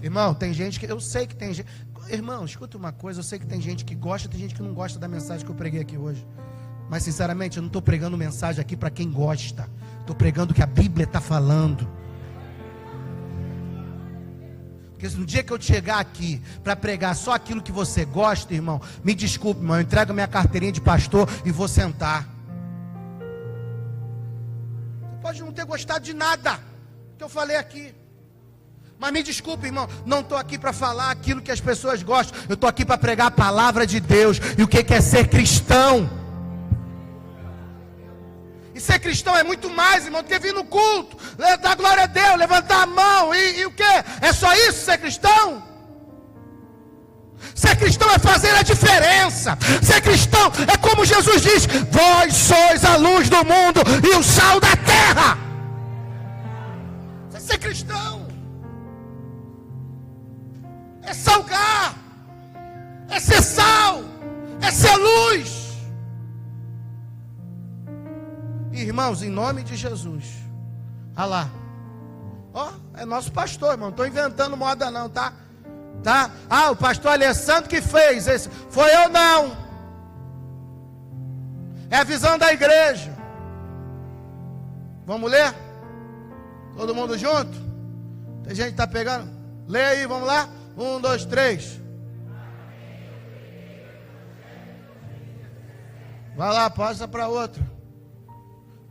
Irmão, tem gente que, eu sei que tem gente, irmão, escuta uma coisa, eu sei que tem gente que gosta, tem gente que não gosta da mensagem que eu preguei aqui hoje. Mas sinceramente, eu não estou pregando mensagem aqui para quem gosta. Estou pregando o que a Bíblia está falando. Porque no dia que eu chegar aqui para pregar só aquilo que você gosta, irmão, me desculpe, irmão, eu entrego minha carteirinha de pastor e vou sentar. Você pode não ter gostado de nada que eu falei aqui. Mas me desculpe, irmão, não estou aqui para falar aquilo que as pessoas gostam. Eu estou aqui para pregar a palavra de Deus. E o que é ser cristão? E ser cristão é muito mais, irmão, do que vir no culto, dar glória a Deus, levantar a mão e o que? É só isso ser cristão? Ser cristão é fazer a diferença. Ser cristão é como Jesus diz: vós sois a luz do mundo e o sal da terra. Ser cristão é salgar, é ser sal, é ser luz. Irmãos, em nome de Jesus, olha lá, ó, é nosso pastor, irmão, não estou inventando moda não, tá? Ah, o pastor Alessandro que fez esse, foi eu não, é a visão da igreja. Vamos ler? Todo mundo junto? Tem gente que está pegando? Lê aí, vamos lá, 1, 2, 3. Vai lá, passa para outra.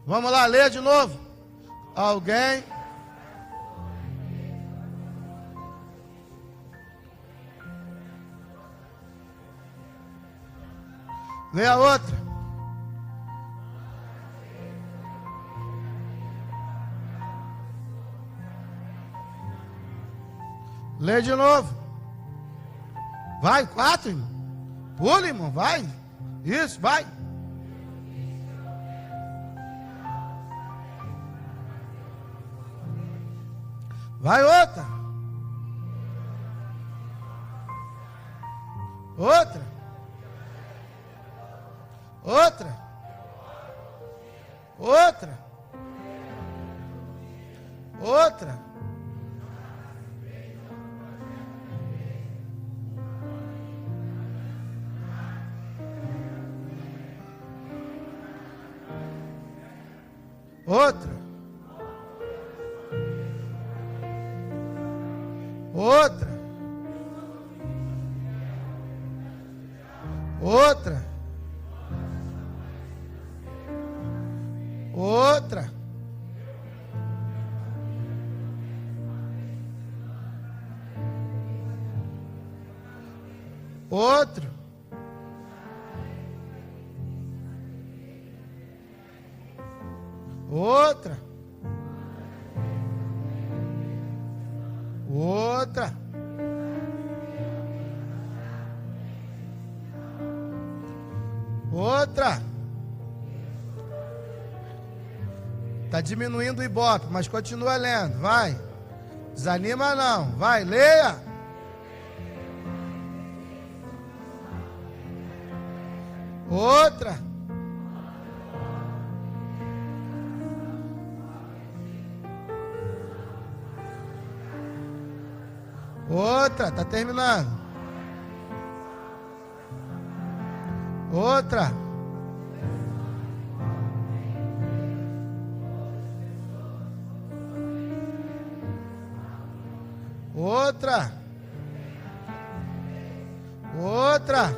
Vamos lá, ler de novo. Alguém? Lê a outra. Lê de novo. Vai, 4, irmão. Pula, irmão, vai. Isso, vai. Vai outra. Outra. Outra. Outra. Outra. Outra. Outra. Outra. Outra. Outro. Outra. Outra. Outra. Está diminuindo o ibope, mas continua lendo, vai. Desanima não, vai, leia. Outra. Outra, está terminando. Outra. Outra. Outra.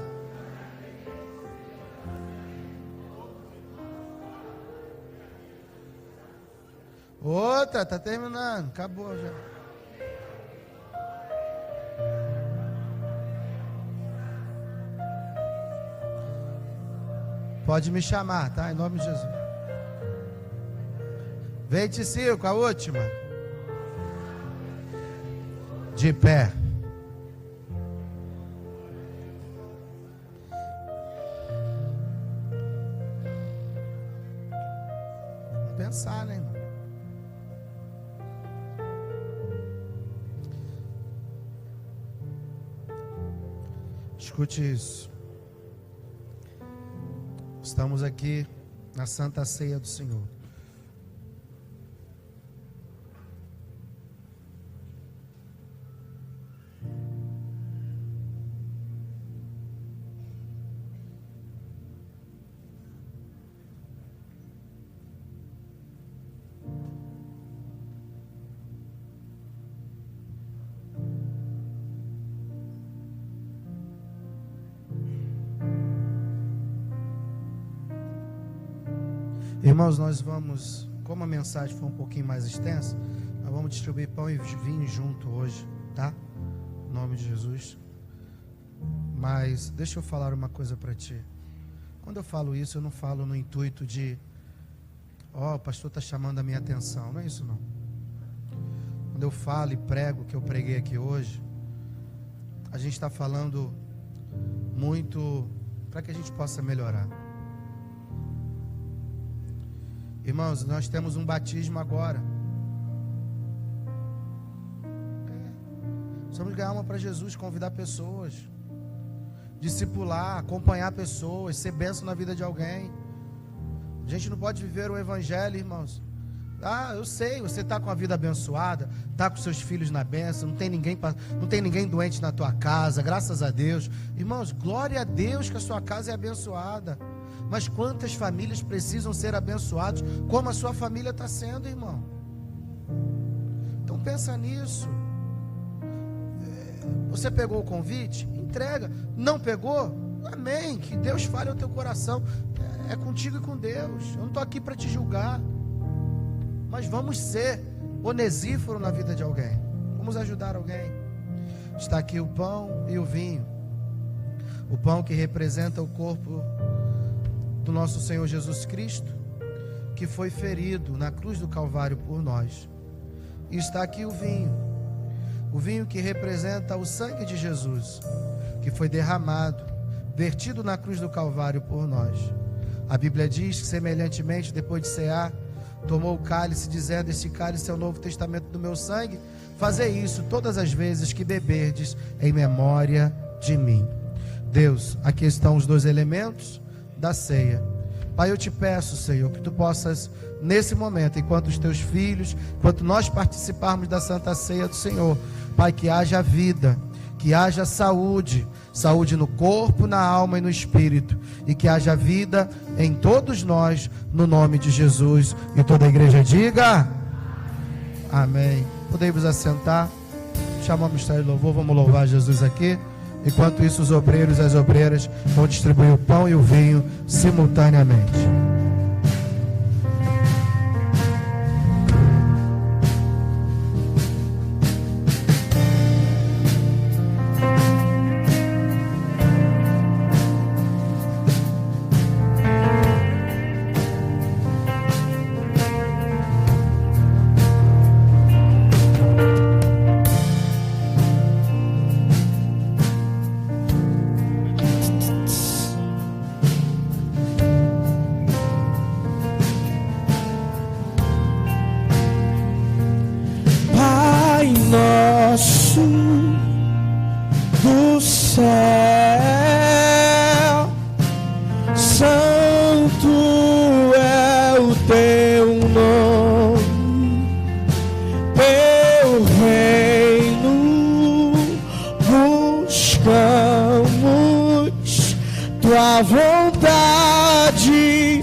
Outra, está terminando. Acabou já. Pode me chamar, tá? Em nome de Jesus. 25, a última. De pé. Vamos pensar, né, irmão? Escute isso. Estamos aqui na Santa Ceia do Senhor. Irmãos, nós vamos, como a mensagem foi um pouquinho mais extensa, nós vamos distribuir pão e vinho junto hoje, tá? Em nome de Jesus. Mas deixa eu falar uma coisa para ti. Quando eu falo isso, eu não falo no intuito de, o pastor está chamando a minha atenção. Não é isso não. Quando eu falo e prego o que eu preguei aqui hoje, a gente está falando muito para que a gente possa melhorar. Irmãos, nós temos um batismo agora. Precisamos ganhar uma para Jesus, convidar pessoas, discipular, acompanhar pessoas, ser bênção na vida de alguém. A gente não pode viver o evangelho, irmãos. Eu sei, você está com a vida abençoada, está com seus filhos na bênção, não tem ninguém doente na tua casa, graças a Deus. Irmãos, glória a Deus que a sua casa é abençoada. Mas quantas famílias precisam ser abençoadas, como a sua família está sendo, irmão? Então pensa nisso. Você pegou o convite? Entrega. Não pegou? Amém. Que Deus fale ao teu coração. É contigo e com Deus. Eu não estou aqui para te julgar. Mas vamos ser onesíforo na vida de alguém. Vamos ajudar alguém. Está aqui o pão e o vinho. O pão que representa o corpo do nosso Senhor Jesus Cristo, que foi ferido na cruz do Calvário por nós. E está aqui o vinho que representa o sangue de Jesus, que foi derramado, vertido na cruz do Calvário por nós. A Bíblia diz que, semelhantemente, depois de cear, tomou o cálice, dizendo: este cálice é o novo testamento do meu sangue, fazei isso todas as vezes que beberdes, em memória de mim. Deus, aqui estão os dois elementos da ceia. Pai, eu te peço, Senhor, que tu possas, nesse momento, enquanto os teus filhos, enquanto nós participarmos da Santa Ceia do Senhor, Pai, que haja vida, que haja saúde no corpo, na alma e no espírito, e que haja vida em todos nós, no nome de Jesus. E toda a igreja diga amém. Podemos assentar. Chamamos o ministério de louvor, vamos louvar Jesus aqui. Enquanto isso, os obreiros e as obreiras vão distribuir o pão e o vinho simultaneamente.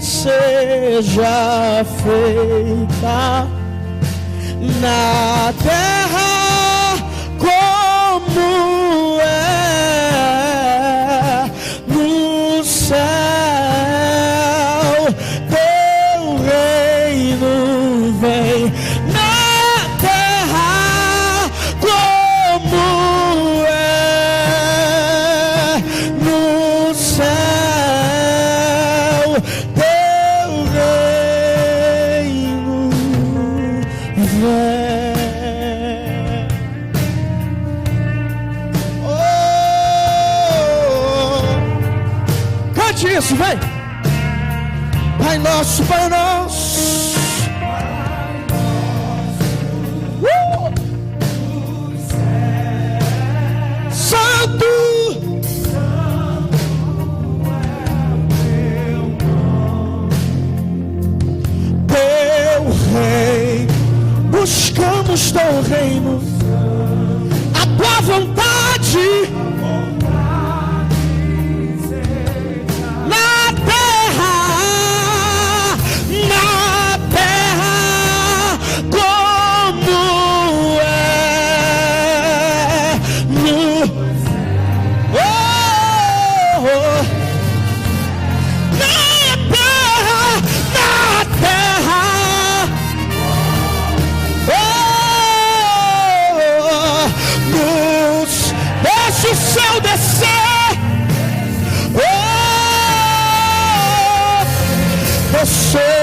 Seja feita na terra como é no céu. Teu reino vem na terra como é no céu. Isso, vem. Pai nosso, Pai nosso, Santo, buscamos teu reino, a tua vontade na terra, como é no deixa o céu descer, descer.